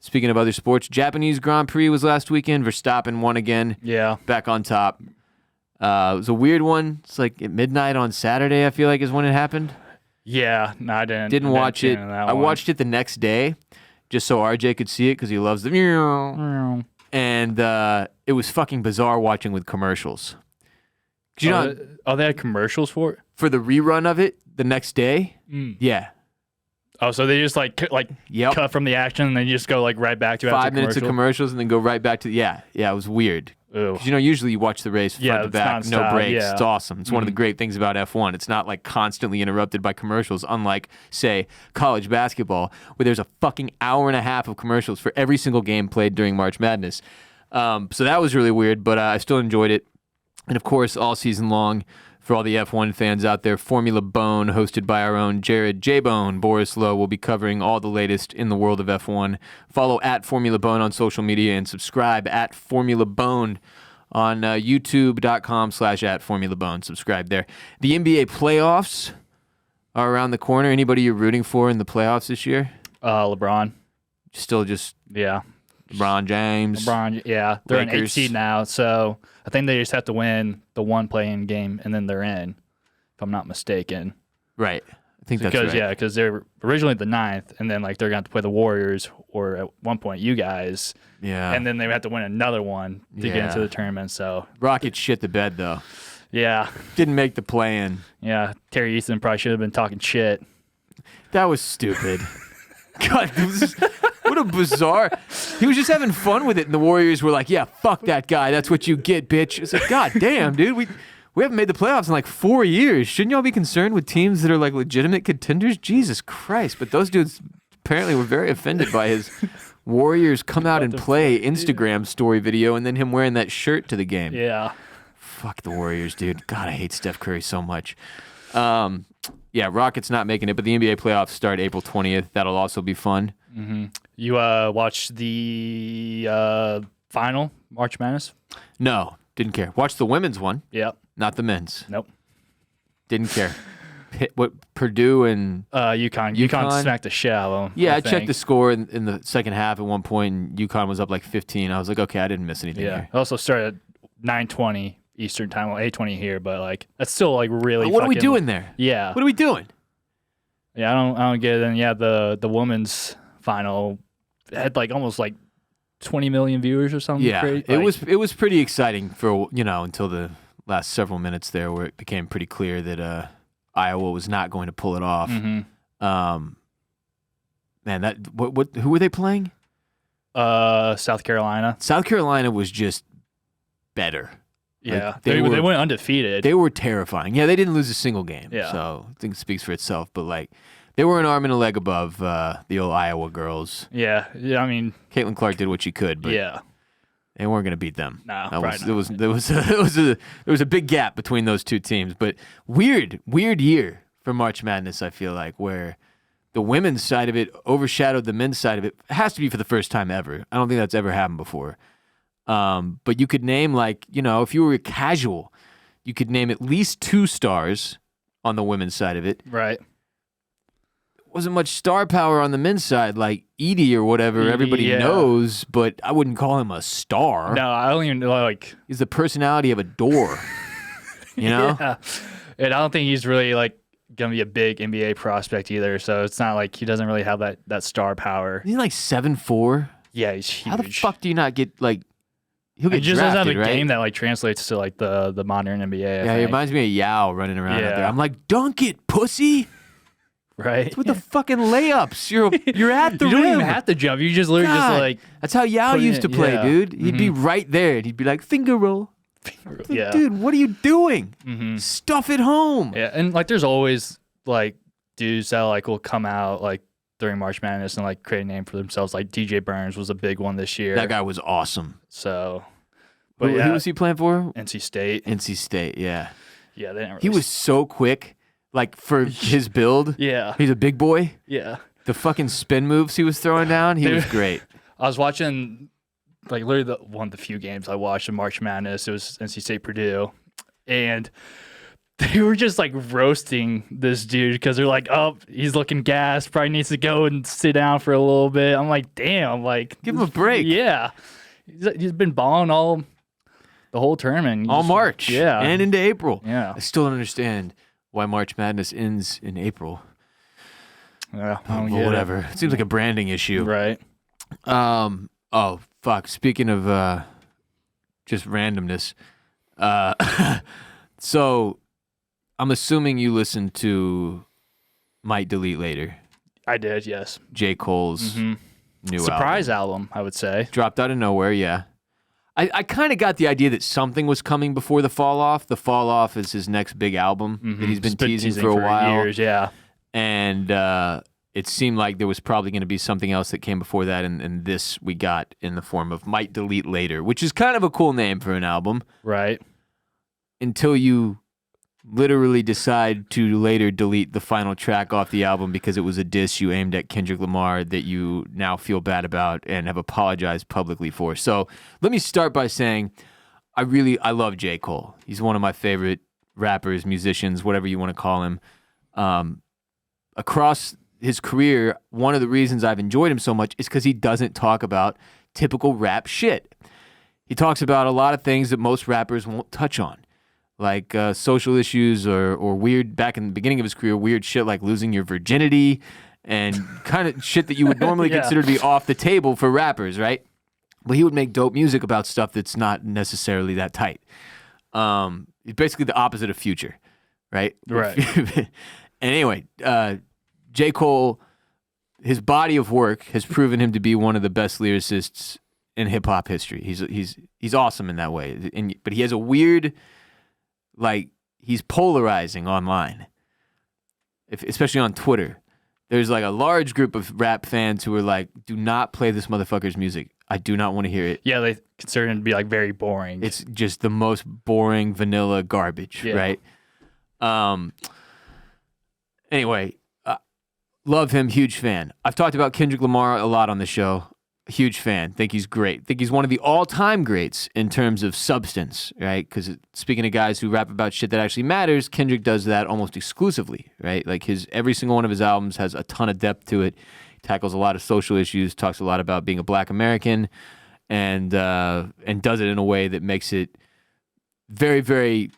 Speaking of other sports, Japanese Grand Prix was last weekend. Verstappen won again. Yeah. Back on top. It was a weird one. It's like at midnight on Saturday, I feel like, is when it happened. Yeah. No, I didn't. Didn't watch it. I one. watched it the next day just so RJ could see it because he loves the meow. And it was fucking bizarre watching with commercials. You know, they had commercials for it? for the rerun of it the next day. Yeah. Oh, so they just Yep. cut from the action and then you just go like right back to it 5 after minutes of commercial? commercials and then go right back to it was weird. Ooh. 'Cause, usually you watch the race front Yeah, to it's back, no nonstop, breaks. yeah. It's awesome. It's one of the great things about F1. It's not like constantly interrupted by commercials, unlike, say, college basketball, where there's a fucking hour and a half of commercials for every single game played during March Madness. So that was really weird, but I still enjoyed it. And of course, all season long, for all the F1 fans out there, Formula Bone, hosted by our own Jared J-Bone Boris Lowe, will be covering all the latest in the world of F1. Follow at Formula Bone on social media and subscribe at Formula Bone on youtube.com/@FormulaBone. Subscribe there. The NBA playoffs are around the corner. Anybody you're rooting for in the playoffs this year? LeBron. Still just Yeah. LeBron James. LeBron, yeah. They're an 8 Lakers. seed now, so I think they just have to win the one play-in game and then they're in, if I'm not mistaken. Right. I think that's right. Because they're originally the 9th, and then like they're going to have to play the Warriors or at one point you guys, Yeah. and then they have to win another one to get Yeah. into the tournament. So Rockets shit the bed, though. Yeah. Didn't make the play-in. Yeah. Terry Easton probably should have been talking shit. That was stupid. God, what a bizarre. He was just having fun with it, and the Warriors were like, "Yeah, fuck that guy. That's what you get, bitch." It's like, God damn, dude, we haven't made the playoffs in like 4 years. Shouldn't y'all be concerned with teams that are like legitimate contenders? Jesus Christ! But those dudes apparently were very offended by his Warriors come out and play Instagram story video, and then him wearing that shirt to the game. Yeah. Fuck the Warriors, dude. God, I hate Steph Curry so much. Yeah, Rockets not making it, but the NBA playoffs start April 20th. That'll also be fun. Mm-hmm. You watched the final March Madness? No, didn't care. Watched the women's one. Yep. Not the men's. Nope. Didn't care. What Purdue and UConn smacked the shit out of them. yeah, I checked the score in the second half at one point, and UConn was up like 15. I was like, okay, I didn't miss anything Yeah. here. It also started at 9:20 Eastern time, well 8:20 here, but like that's still like really. What are we doing there? Yeah. What are we doing? Yeah, I don't get it. And yeah, the women's final had like almost like 20 million viewers or something. Yeah, crazy. it was pretty exciting for until the last several minutes there, where it became pretty clear that Iowa was not going to pull it off. Mm-hmm. Man, that who were they playing? South Carolina. South Carolina was just better. Yeah, Like, they went undefeated. They were terrifying. Yeah, they didn't lose a single game. Yeah. So I think it speaks for itself. But like, they were an arm and a leg above the old Iowa girls. yeah, I mean, Caitlin Clark did what she could, but yeah, they weren't going to beat them. No, there was a big gap between those two teams. But weird year for March Madness. I feel like where the women's side of it overshadowed the men's side of it. It has to be for the first time ever. I don't think that's ever happened before. But you could name if you were casual, you could name at least 2 stars on the women's side of it. right. Wasn't much star power on the men's side, like Edie or whatever. Edey, Everybody yeah. knows, but I wouldn't call him a star. No, I don't even know like. He's the personality of a door. You know? Yeah. And I don't think he's really like gonna be a big NBA prospect either. So it's not like he doesn't really have that star power. He's like 7'4". Yeah, he's huge. How the fuck do you not get like? He'll get He just doesn't have drafted, a right? game that like translates to like the modern NBA. I Yeah, he think. reminds me of Yao running around out there. Yeah. I'm like, dunk it, pussy. Right. With the fucking layups. You're at the you rim. don't even have to jump. You just literally God, just like that's how Yao put it used to in, play, yeah. dude. He'd be right there, and he'd be like, finger roll. yeah. Dude, what are you doing? Mm-hmm. Stuff it home. Yeah, and like there's always like dudes that like will come out like during March Madness and like create a name for themselves. Like DJ Burns was a big one this year. That guy was awesome. So, but Who, yeah, who was he playing for? NC State. NC State, yeah. Yeah, they didn't really He was so quick, like for his build. Yeah, He's a big boy. yeah. The fucking spin moves he was throwing down, he was great. I was watching like literally one of the few games I watched in March Madness. It was NC State Purdue, and they were just like roasting this dude because they're like, "Oh, he's looking gassed. Probably needs to go and sit down for a little bit." I'm like, "Damn!" Like, Give him a break. Yeah, he's been balling all the whole tournament. All March. Yeah, And into April. yeah. I still don't understand why March Madness ends in April. Yeah, I don't Well, get it. whatever. It seems like a branding issue. Right. Oh, fuck. Speaking of just randomness. So I'm assuming you listened to Might Delete Later. I did. Yes. J. Cole's new Surprise album, I would say. Dropped out of nowhere, yeah. I kind of got the idea that something was coming before The Fall Off. The Fall Off is his next big album that he's been teasing for a while. Years, yeah. And it seemed like there was probably going to be something else that came before that, and this we got in the form of Might Delete Later, which is kind of a cool name for an album. Right. Until you literally decide to later delete the final track off the album because it was a diss you aimed at Kendrick Lamar that you now feel bad about and have apologized publicly for. So let me start by saying I love J. Cole. He's one of my favorite rappers, musicians, whatever you want to call him. Across his career, one of the reasons I've enjoyed him so much is because he doesn't talk about typical rap shit. He talks about a lot of things that most rappers won't touch on, like social issues or weird, back in the beginning of his career, weird shit like losing your virginity and kind of shit that you would normally Yeah. consider to be off the table for rappers, right? But he would make dope music about stuff that's not necessarily that tight. He's basically the opposite of Future, right? Right. Anyway, J. Cole, his body of work has proven him to be one of the best lyricists in hip hop history. He's awesome in that way. But he has a weird, like, he's polarizing online, especially on Twitter. There's like a large group of rap fans who are like, do not play this motherfucker's music. I do not want to hear it. Yeah, they consider him to be like very boring. It's just the most boring vanilla garbage, right? Anyway, love him, huge fan. I've talked about Kendrick Lamar a lot on the show. Huge fan. Think he's great. Think he's one of the all-time greats in terms of substance, right? Because speaking of guys who rap about shit that actually matters, Kendrick does that almost exclusively, right? Like every single one of his albums has a ton of depth to it. He tackles a lot of social issues, talks a lot about being a Black American, and does it in a way that makes it very, very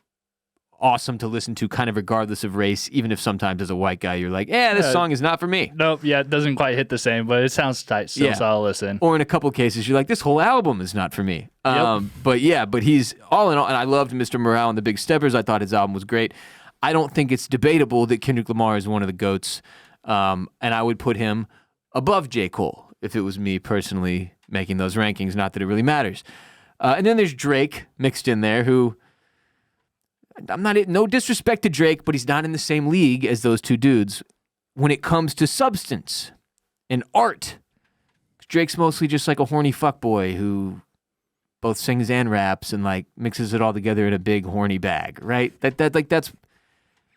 awesome to listen to, kind of regardless of race, even if sometimes as a white guy you're like, this song is not for me. Nope, yeah, it doesn't quite hit the same, but it sounds tight still, so I'll listen. Or in a couple cases you're like, this whole album is not for me. Yep. But he's all in all, and I loved Mr. Morale and the Big Steppers. I thought his album was great. I don't think it's debatable that Kendrick Lamar is one of the GOATs, and I would put him above J. Cole if it was me personally making those rankings, not that it really matters. And then there's Drake mixed in there, who no disrespect to Drake, but he's not in the same league as those two dudes when it comes to substance and art. Drake's mostly just like a horny fuckboy who both sings and raps and like mixes it all together in a big horny bag, right?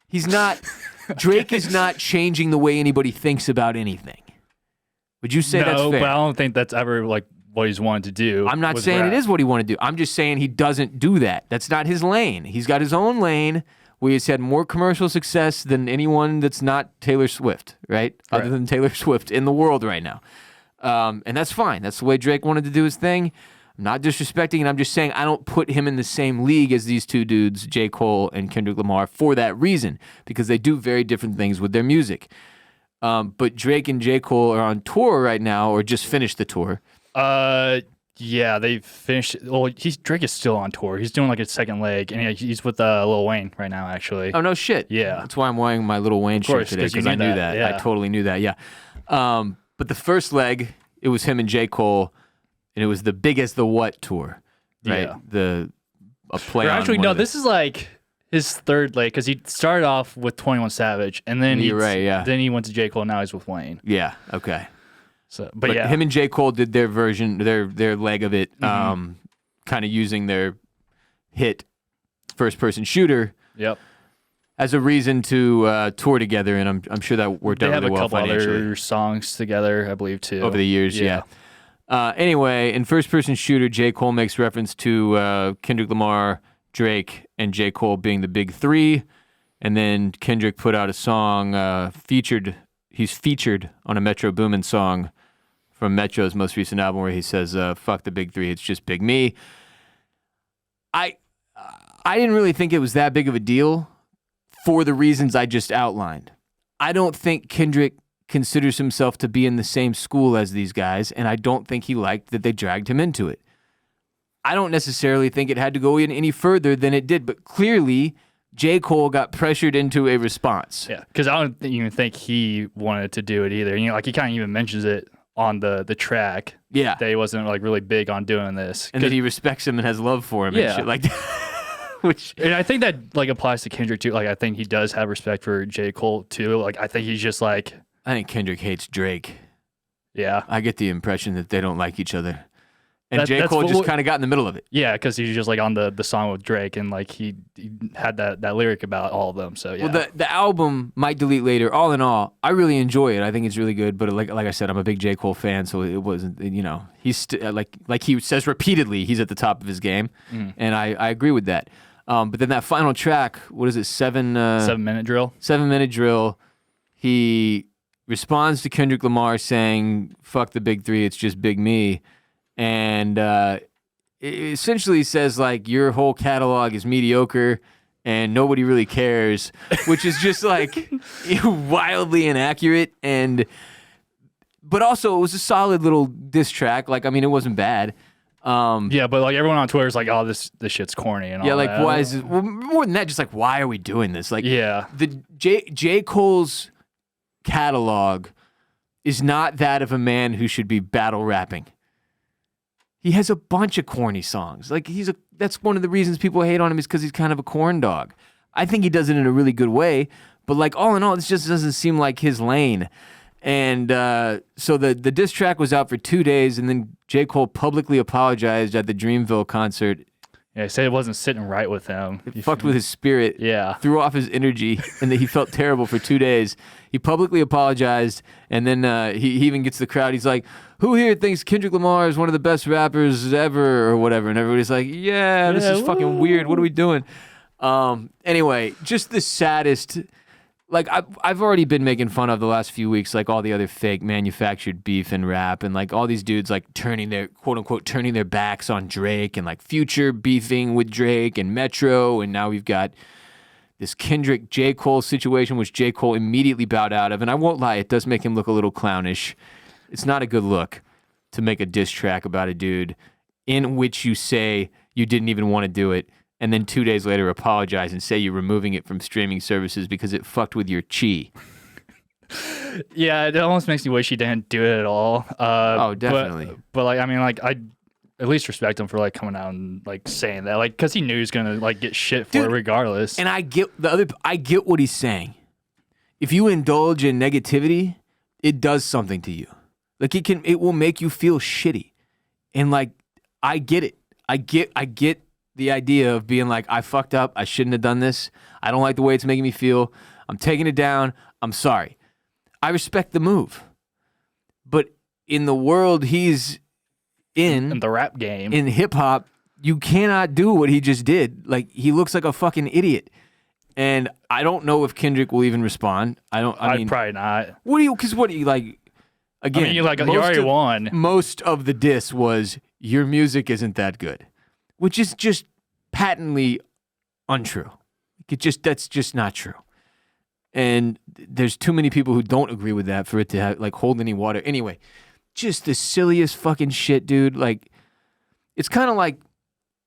He's not Drake is not changing the way anybody thinks about anything. Would you say that's fair? No, but I don't think that's ever like what he's wanted to do. I'm not saying rap. It is what he wanted to do. I'm just saying he doesn't do that. That's not his lane. He's got his own lane where he's had more commercial success than anyone that's not Taylor Swift, right? Other than Taylor Swift in the world right now. And that's fine. That's the way Drake wanted to do his thing. I'm not disrespecting it. I'm just saying I don't put him in the same league as these two dudes, J. Cole and Kendrick Lamar, for that reason, because they do very different things with their music. But Drake and J. Cole are on tour right now, or just finished the tour. Yeah, they finished. Well, Drake is still on tour. He's doing like a second leg, and he's with Lil Wayne right now, actually. Oh, no shit. Yeah. That's why I'm wearing my Lil Wayne shirt today, because I knew that. Yeah. I totally knew that, yeah. But the first leg, it was him and J. Cole, and it was the Big as the What tour, right? Yeah. A play or on actually, one no, of the- this is like his third leg, because he started off with 21 Savage, and then then he went to J. Cole, and now he's with Wayne. Yeah, okay. So, but yeah, him and J. Cole did their version, their leg of it, kind of using their hit First-Person Shooter as a reason to tour together, and I'm sure that worked out really well financially. They have a couple other songs together, I believe, too. Over the years, yeah. Anyway, in First-Person Shooter, J. Cole makes reference to Kendrick Lamar, Drake, and J. Cole being the big three, and then Kendrick put out a song he's featured on a Metro Boomin song from Metro's most recent album where he says, fuck the big three, it's just big me. I didn't really think it was that big of a deal for the reasons I just outlined. I don't think Kendrick considers himself to be in the same school as these guys, and I don't think he liked that they dragged him into it. I don't necessarily think it had to go in any further than it did, but clearly J. Cole got pressured into a response. Yeah, because I don't even think he wanted to do it either. You know, like he kind of even mentions it on the track. Yeah, that he wasn't like really big on doing this, and that he respects him and has love for him. And shit like that. And I think that like applies to Kendrick too. Like I think he does have respect for J. Cole too. Like I think he's just like. I think Kendrick hates Drake. Yeah, I get the impression that they don't like each other. And J. Cole just kind of got in the middle of it. Yeah, because he's just like on the song with Drake, and like he had that lyric about all of them. So yeah. Well, the album Might Delete Later. All in all, I really enjoy it. I think it's really good. But like I said, I'm a big J. Cole fan, so it wasn't. He's like he says repeatedly, he's at the top of his game, and I agree with that. But then that final track, what is it? 7-minute drill. 7-minute drill. He responds to Kendrick Lamar saying, "Fuck the big three, it's just big me." And it essentially says, like, your whole catalog is mediocre and nobody really cares, which is just, like, wildly inaccurate. But also, it was a solid little diss track. Like, I mean, it wasn't bad. Yeah, but like everyone on Twitter is like, "Oh, this shit's corny," and Yeah, all like that. why is it? Well, more than that, just like why are we doing this? Like, Yeah, the J. Cole's catalog is not that of a man who should be battle rapping. He has a bunch of corny songs. Like that's one of the reasons people hate on him is because he's kind of a corn dog. I think he does it in a really good way, but like all in all, this just doesn't seem like his lane. And so the diss track was out for 2 days, and then J. Cole publicly apologized at the Dreamville concert. yeah. He said it wasn't sitting right with him. It fucked with his spirit. Yeah. Threw off his energy, and that he felt terrible for 2 days. He publicly apologized, and then he even gets the crowd. He's like, "Who here thinks Kendrick Lamar is one of the best rappers ever, or whatever?" And everybody's like, "Yeah, this is fucking weird. What are we doing?" Anyway, just the saddest. Like I've already been making fun of the last few weeks, like all the other fake manufactured beef and rap, and like all these dudes like turning their quote unquote turning their backs on Drake, and like Future beefing with Drake and Metro, and now we've got this Kendrick J. Cole situation, which J. Cole immediately bowed out of. And I won't lie, it does make him look a little clownish. It's not a good look to make a diss track about a dude in which you say you didn't even want to do it, and then 2 days later apologize and say you're removing it from streaming services because it fucked with your chi. Yeah, it almost makes me wish he didn't do it at all. Oh, definitely. But like, I mean, like, I at least respect him for like coming out and like saying that, like, because he knew he was gonna like get shit for it regardless. And I get what he's saying. If you indulge in negativity, it does something to you. Like it will make you feel shitty. And like, I get it. I get the idea of being like, I fucked up. I shouldn't have done this. I don't like the way it's making me feel. I'm taking it down. I'm sorry. I respect the move. But in the world he's in the rap game, in hip hop, you cannot do what he just did. Like, he looks like a fucking idiot. And I don't know if Kendrick will even respond. I mean, probably not. what do you like? Again, I mean, you already won. Most of the diss was your music isn't that good, which is just patently untrue. That's just not true. And there's too many people who don't agree with that for it to have, like, hold any water. Anyway, just the silliest fucking shit, dude. Like, it's kind of like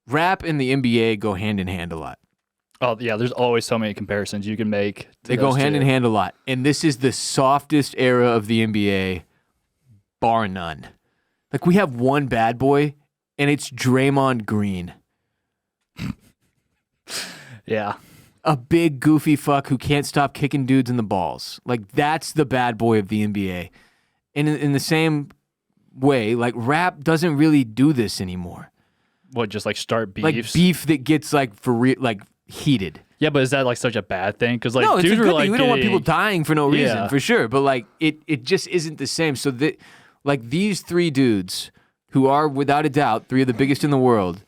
rap and the NBA go hand in hand a lot. Oh yeah, there's always so many comparisons you can make. They go hand in hand a lot. And this is the softest era of the NBA, bar none. Like, we have one bad boy, and it's Draymond Green. Yeah. A big goofy fuck who can't stop kicking dudes in the balls. Like, that's the bad boy of the NBA. And in the same way, like, rap doesn't really do this anymore. What, just like start beefs? Like beef that gets like for real, like heated. Yeah, but is that like such a bad thing? Because like, no, it's a dudes good were thing. like, We don't want people dying for no reason, Yeah. for sure. But like, it just isn't the same. So that, like, these three dudes who are without a doubt three of the biggest in the world,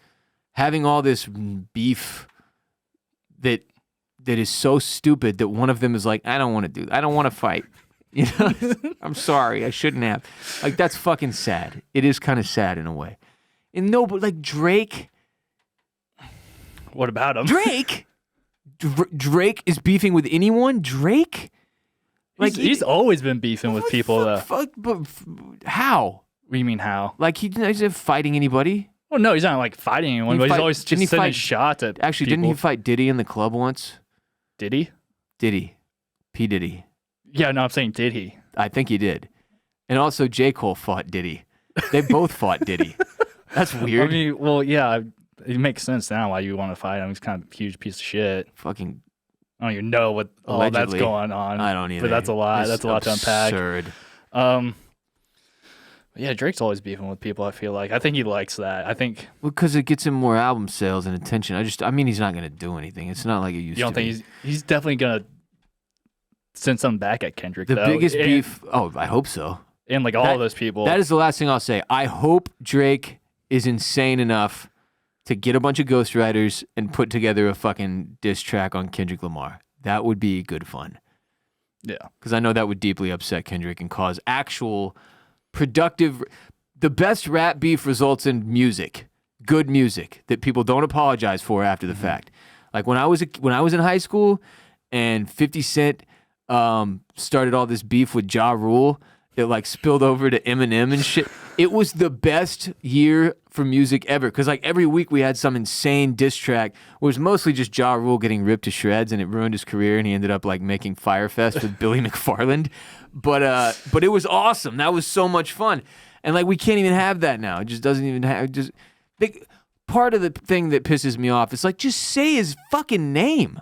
having all this beef that is so stupid that one of them is like, I don't want to do that. I don't want to fight. You know, I'm sorry, I shouldn't have. Like, that's fucking sad. It is kind of sad in a way. And no, but like Drake. What about him? Drake? Drake is beefing with anyone? Drake? Like he's always been beefing with people though. But how? What do you mean how? Like he's not fighting anybody? Well, no, he's not like fighting anyone, but he's always didn't he just sending fight- shots at Actually, people. didn't he fight Diddy in the club once? Did he? Diddy. P. Diddy. Yeah, no, I'm saying did he? I think he did. And also J. Cole fought Diddy. They both fought Diddy. That's weird. I mean, well, yeah, it makes sense now why you want to fight him. He's kind of a huge piece of shit. Fucking I don't even know what all that's allegedly. going on. I don't either. But that's a lot. It's That's a lot to unpack. Absurd. Yeah, Drake's always beefing with people, I feel like. I think he likes that. I think Because it gets him more album sales and attention. I mean, he's not going to do anything. It's not like it used to you don't think he's definitely gonna send something back at Kendrick. The though. biggest And- beef. Oh, I hope so. and like all of those people. That is the last thing I'll say. I hope Drake is insane enough to get a bunch of ghostwriters and put together a fucking diss track on Kendrick Lamar. That would be good fun. Yeah. Because I know that would deeply upset Kendrick and cause actual productive. The best rap beef results in music, good music that people don't apologize for after the fact. Like when I was in high school and 50 Cent started all this beef with Ja Rule, it like spilled over to Eminem and shit. It was the best year for music ever because like every week we had some insane diss track. It was mostly just Ja Rule getting ripped to shreds and it ruined his career and he ended up like making Firefest with Billy McFarland. But it was awesome. That was so much fun. And like we can't even have that now. It just doesn't even have part of the thing that pisses me off is like just say his fucking name.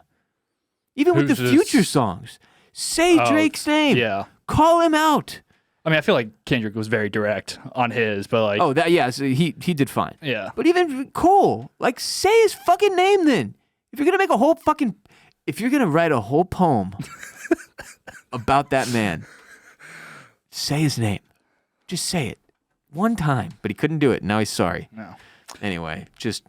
Even with the Future songs. Say Drake's name. Yeah. Call him out. I mean, I feel like Kendrick was very direct on his, but like, So he did fine. yeah. But even Cole, like, say his fucking name then. If you're gonna write a whole poem about that man, say his name. Just say it one time. But he couldn't do it. Now he's sorry. No. Anyway, just.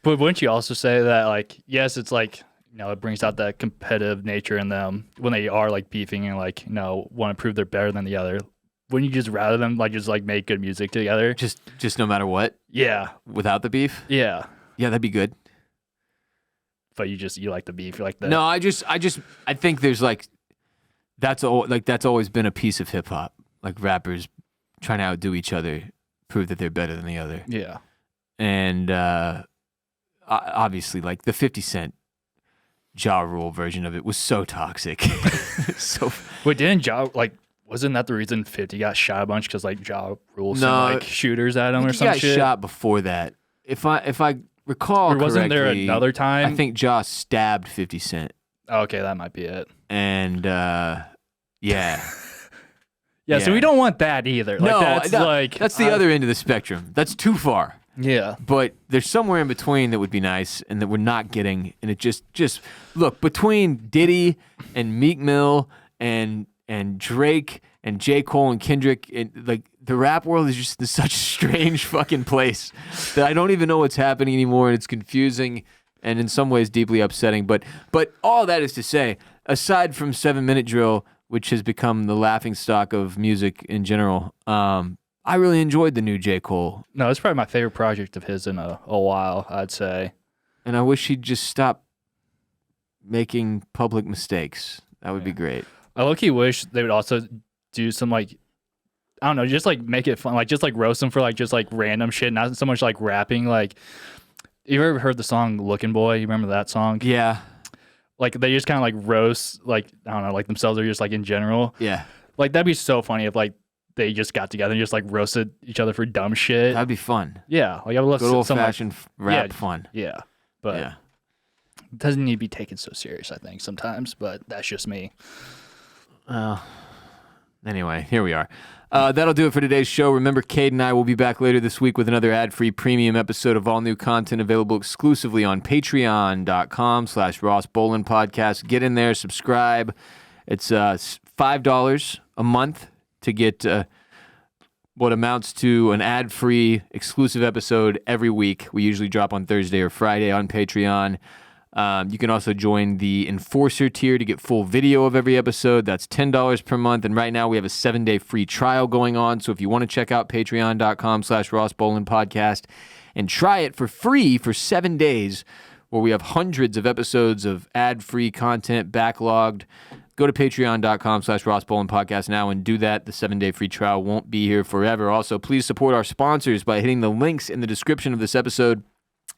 But wouldn't you also say that, like, yes, it's like, it brings out that competitive nature in them when they are like beefing and like, want to prove they're better than the other. Wouldn't you just rather them like just like make good music together? Just no matter what. Yeah. Without the beef. Yeah. Yeah, that'd be good. But you like the beef. You like the. No, I think there's like, that's always been a piece of hip hop. Like rappers trying to outdo each other, prove that they're better than the other. Yeah. And obviously, like the 50 Cent Ja Rule version of it was so toxic. So wait, didn't wasn't that the reason 50 got shot a bunch because like Ja Rule sent like shooters at him or some shit? He got shot before that. If I recall or wasn't correctly, there another time? I think Ja stabbed 50 Cent. Oh, okay, that might be it. And yeah. Yeah, so we don't want that either. Like, that's the other end of the spectrum. That's too far. Yeah. But there's somewhere in between that would be nice and that we're not getting. And it just look, between Diddy and Meek Mill and Drake and J. Cole and Kendrick, and like the rap world is just such a strange fucking place that I don't even know what's happening anymore, and it's confusing and in some ways deeply upsetting. But all that is to say, aside from 7 Minute Drill, which has become the laughingstock of music in general, I really enjoyed the new J. Cole. No, it's probably my favorite project of his in a while, I'd say. And I wish he'd just stop making public mistakes. That would be great. I low-key wish they would also do some, like, I don't know, just, like, make it fun. Like, just, like, roast him for, like, just, like, random shit, not so much, like, rapping. Like, you ever heard the song Lookin' Boy? You remember that song? Yeah. Like, they just kind of, like, roast, like, I don't know, like, themselves or just, like, in general. Yeah. Like, that'd be so funny if, like, they just got together and just like roasted each other for dumb shit. That'd be fun. Yeah, like I would love good old some fashioned rap fun. Yeah, but it doesn't need to be taken so serious. I think sometimes, but that's just me. Anyway, here we are. That'll do it for today's show. Remember, Kade and I will be back later this week with another ad-free premium episode of all new content available exclusively on patreon.com/Ross Bolin Podcast. Get in there, subscribe. It's $5 a month to get what amounts to an ad-free exclusive episode every week. We usually drop on Thursday or Friday on Patreon. You can also join the Enforcer tier to get full video of every episode. That's $10 per month. And right now we have a 7-day free trial going on. So if you want to check out patreon.com/Ross Bolin Podcast and try it for free for 7 days, where we have hundreds of episodes of ad-free content backlogged, go to patreon.com/Ross Bolin Podcast now and do that. The 7-day free trial won't be here forever. Also, please support our sponsors by hitting the links in the description of this episode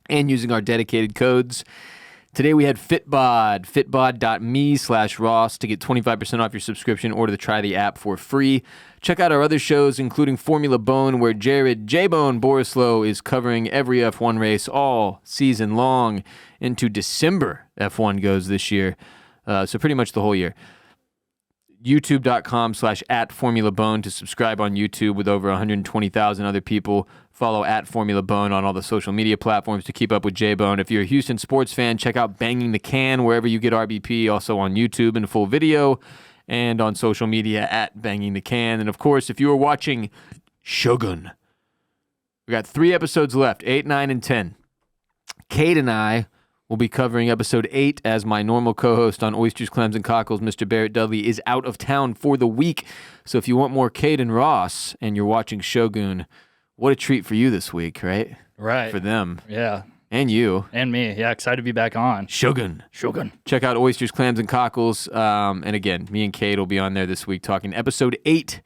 and using our dedicated codes. Today we had Fitbod, fitbod.me/Ross to get 25% off your subscription or to try the app for free. Check out our other shows, including Formula Bone, where Jared J-Bone Borislow is covering every F1 race all season long. Into December, F1 goes this year. So pretty much the whole year. YouTube.com/@FormulaBone to subscribe on YouTube with over 120,000 other people. Follow @FormulaBone on all the social media platforms to keep up with J-Bone. If you're a Houston sports fan, check out Banging the Can wherever you get RBP, also on YouTube in full video and on social media @Banging the Can. And of course, if you are watching Shogun, we got 3 episodes left, 8, 9, and 10. Kade and I will be covering episode 8 as my normal co-host on Oysters, Clams, and Cockles. Mr. Barrett Dudley is out of town for the week. So if you want more Kade and Ross and you're watching Shogun, what a treat for you this week, right? Right. For them. Yeah. And you. And me. Yeah, excited to be back on. Shogun. Check out Oysters, Clams, and Cockles. And again, me and Kade will be on there this week talking episode 8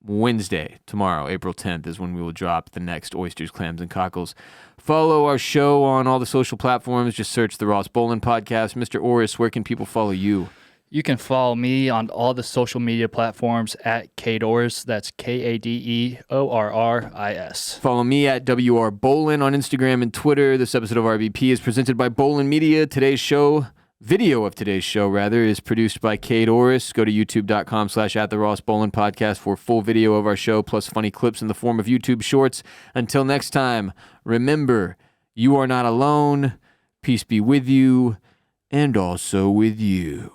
Wednesday, tomorrow, April 10th, is when we will drop the next Oysters, Clams, and Cockles. Follow our show on all the social platforms. Just search the Ross Bolin Podcast. Mr. Orris, where can people follow you? You can follow me on all the social media platforms at Kade Orris. That's Kadeorris. Follow me at WR Bolin on Instagram and Twitter. This episode of RBP is presented by Bolin Media. Video of today's show, is produced by Kade Orris. Go to youtube.com/@the-Ross-Bolin-Podcast for full video of our show, plus funny clips in the form of YouTube shorts. Until next time, remember, you are not alone. Peace be with you, and also with you.